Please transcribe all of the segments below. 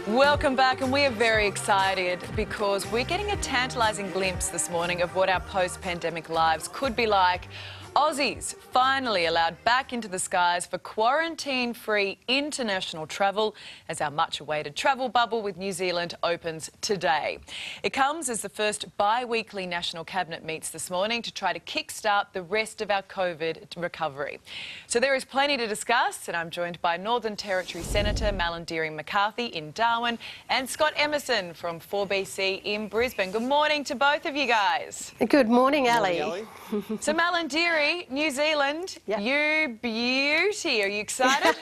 Welcome back, and we are very excited because we're getting a tantalising glimpse this morning of what our post-pandemic lives could be like. Aussies finally allowed back into the skies for quarantine-free international travel as our much-awaited travel bubble with New Zealand opens today. It comes as the first bi-weekly National Cabinet meets this morning to try to kickstart the rest of our COVID recovery. So there is plenty to discuss, and I'm joined by Northern Territory Senator Malarndirri McCarthy in Darwin and Scott Emerson from 4BC in Brisbane. Good morning to both of you guys. Good morning, Ali. So Malarndirri, New Zealand, yep. You beauty. Are you excited?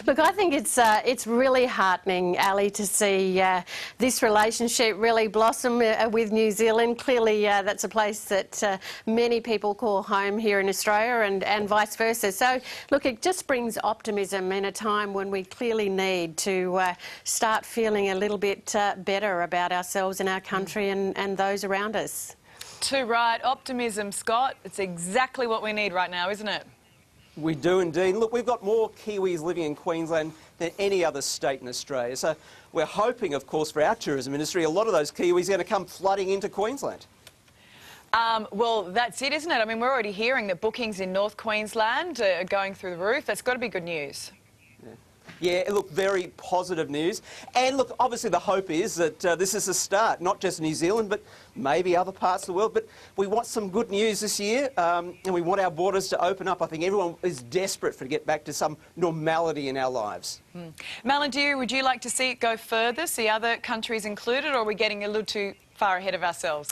Look, I think it's really heartening, Ali, to see this relationship really blossom with New Zealand. Clearly, that's a place that many people call home here in Australia and vice versa. So, look, it just brings optimism in a time when we clearly need to start feeling a little bit better about ourselves and our country and those around us. Too right. Optimism, Scott. It's exactly what we need right now, isn't it? We do indeed. Look, we've got more Kiwis living in Queensland than any other state in Australia. So we're hoping, of course, for our tourism industry, a lot of those Kiwis are going to come flooding into Queensland. Well, that's it, isn't it? I mean, we're already hearing that bookings in North Queensland are going through the roof. That's got to be good news. Yeah, look, very positive news. And look, obviously the hope is that this is a start, not just New Zealand, but maybe other parts of the world. But we want some good news this year, and we want our borders to open up. I think everyone is desperate to get back to some normality in our lives. Malarndirri, would you like to see it go further, see other countries included, or are we getting a little too far ahead of ourselves?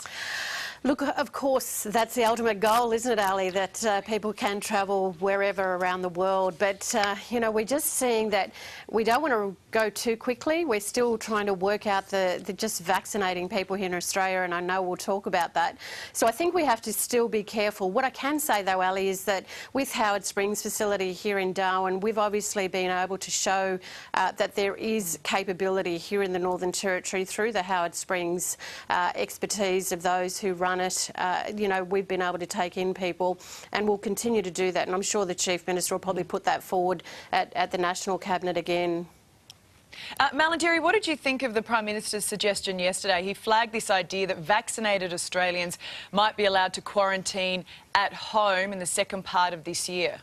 Look, of course, that's the ultimate goal, isn't it, Ali, that people can travel wherever around the world. But, you know, we're just seeing that we don't want to go too quickly. We're still trying to work out the just vaccinating people here in Australia, and I know we'll talk about that. So I think we have to still be careful. What I can say, though, Ali, is that with Howard Springs facility here in Darwin, we've obviously been able to show that there is capability here in the Northern Territory through the Howard Springs expertise of those who run it. You know, we've been able to take in people, and we'll continue to do that. And I'm sure the Chief Minister will probably put that forward at the National Cabinet again. Malarndirri, what did you think of the Prime Minister's suggestion yesterday? He flagged this idea that vaccinated Australians might be allowed to quarantine at home in the second part of this year.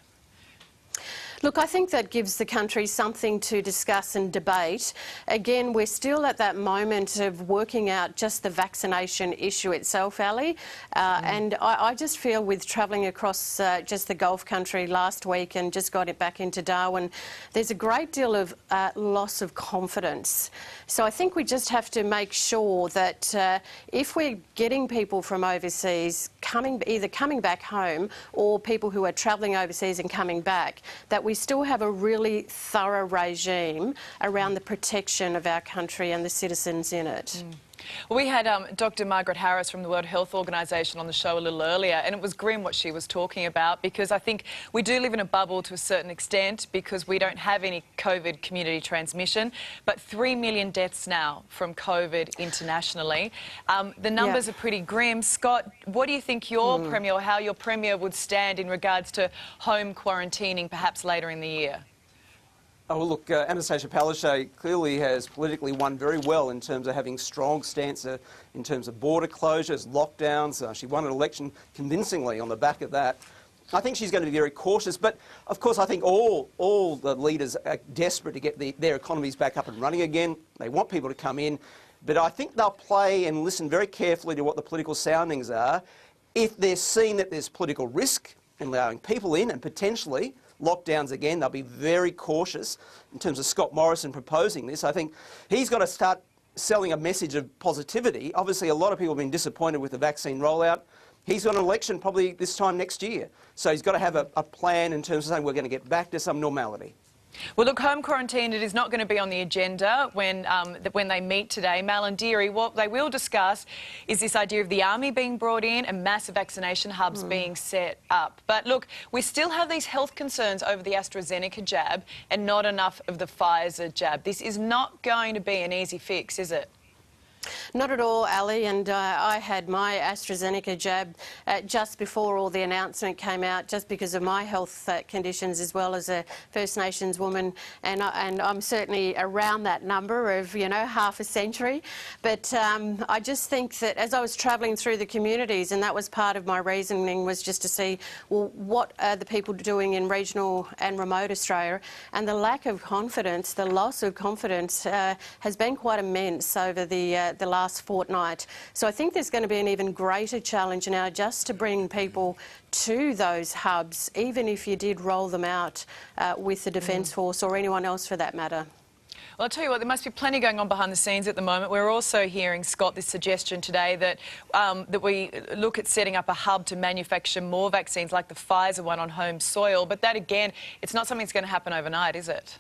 Look, I think that gives the country something to discuss and debate. Again, we're still at that moment of working out just the vaccination issue itself, Ali. And I just feel with travelling across just the Gulf country last week and just got it back into Darwin, there's a great deal of loss of confidence. So I think we just have to make sure that if we're getting people from overseas either coming back home or people who are travelling overseas and coming back, that we still have a really thorough regime around the protection of our country and the citizens in it. Well, we had Dr. Margaret Harris from the World Health Organisation on the show a little earlier, and it was grim what she was talking about, because I think we do live in a bubble to a certain extent because we don't have any COVID community transmission, but 3 million deaths now from COVID internationally. The numbers are pretty grim. Scott, what do you think your Premier, or how your Premier would stand in regards to home quarantining perhaps later in the year? Oh, well, look, Anastasia Palaszczuk clearly has politically won very well in terms of having strong stance in terms of border closures, lockdowns. She won an election convincingly on the back of that. I think she's going to be very cautious, but of course I think all the leaders are desperate to get their economies back up and running again. They want people to come in, but I think they'll play and listen very carefully to what the political soundings are. If they're seeing that there's political risk in allowing people in and potentially lockdowns again, they'll be very cautious in terms of Scott Morrison proposing this. I think he's got to start selling a message of positivity. Obviously, a lot of people have been disappointed with the vaccine rollout. He's got an election probably this time next year. So he's got to have a plan in terms of saying we're going to get back to some normality. Well, look, home quarantine, it is not going to be on the agenda when they meet today. Malarndirri, what they will discuss is this idea of the army being brought in and massive vaccination hubs being set up. But look, we still have these health concerns over the AstraZeneca jab and not enough of the Pfizer jab. This is not going to be an easy fix, is it? Not at all, Ali, and I had my AstraZeneca jab just before all the announcement came out, just because of my health conditions as well as a First Nations woman, and I'm certainly around that number of, you know, half a century. But I just think that as I was travelling through the communities, and that was part of my reasoning, was just to see, well, what are the people doing in regional and remote Australia, and the lack of confidence, the loss of confidence has been quite immense over the last fortnight. So I think there's going to be an even greater challenge now just to bring people to those hubs, even if you did roll them out with the Defence Force or anyone else for that matter. Well, I'll tell you what, there must be plenty going on behind the scenes at the moment. We're also hearing, Scott, this suggestion today that that we look at setting up a hub to manufacture more vaccines like the Pfizer one on home soil. But that, again, it's not something that's going to happen overnight, is it?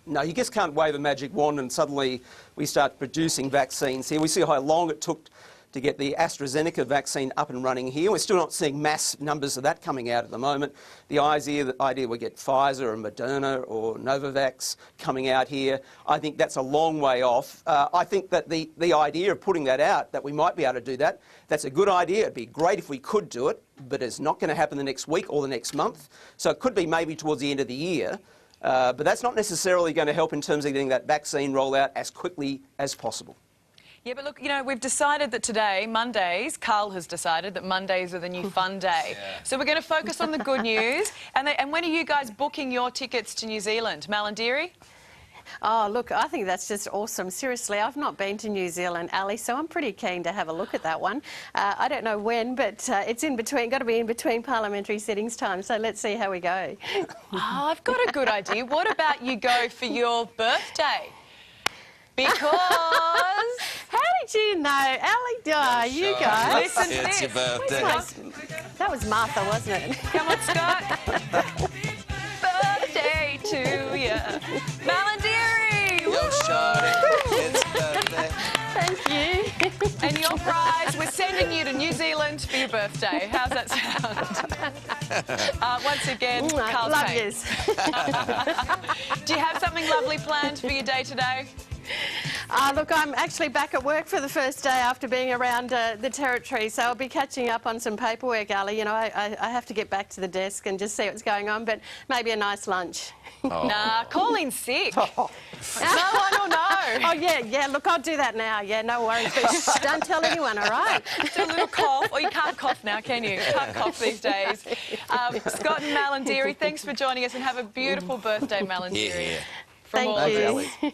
No, you just can't wave a magic wand and suddenly we start producing vaccines here. We see how long it took to get the AstraZeneca vaccine up and running here. We're still not seeing mass numbers of that coming out at the moment. The idea we get Pfizer or Moderna or Novavax coming out here, I think that's a long way off. I think that the idea of putting that out, that we might be able to do that, that's a good idea. It'd be great if we could do it, but it's not going to happen the next week or the next month. So it could be maybe towards the end of the year. But that's not necessarily going to help in terms of getting that vaccine rollout as quickly as possible. Yeah, but look, you know, we've decided that today, Mondays, Carl has decided that Mondays are the new fun day. Yeah. So we're going to focus on the good news. And when are you guys booking your tickets to New Zealand? Malarndirri? Oh, look, I think that's just awesome. Seriously, I've not been to New Zealand, Ali, so I'm pretty keen to have a look at that one. I don't know when, but it's in between, got to be in between parliamentary sittings time, so let's see how we go. Oh, I've got a good idea. What about you go for your birthday? Because... How did you know? Ali, oh, you go. Listen to this. It's your birthday. That was Martha, wasn't it? Come on, Scott. Birthday to you. Malarndirri. Yo, shawty, it's birthday. Thank you. And your prize, we're sending you to New Zealand for your birthday. How's that sound? Once again, Carl's love Payne. yous. Do you have something lovely planned for your day today? Look, I'm actually back at work for the first day after being around the Territory, so I'll be catching up on some paperwork, Ali. You know, I have to get back to the desk and just see what's going on, but maybe a nice lunch. Oh. Nah, call in sick. No one will know. Oh, yeah, look, I'll do that now. Yeah, no worries, but shh, don't tell anyone, all right? Just a little cough. Or you can't cough now, can you? You can't cough these days. Scott and Malarndirri, thanks for joining us and have a beautiful birthday, Malarndirri. Yeah. Thank you. Thanks, Ali.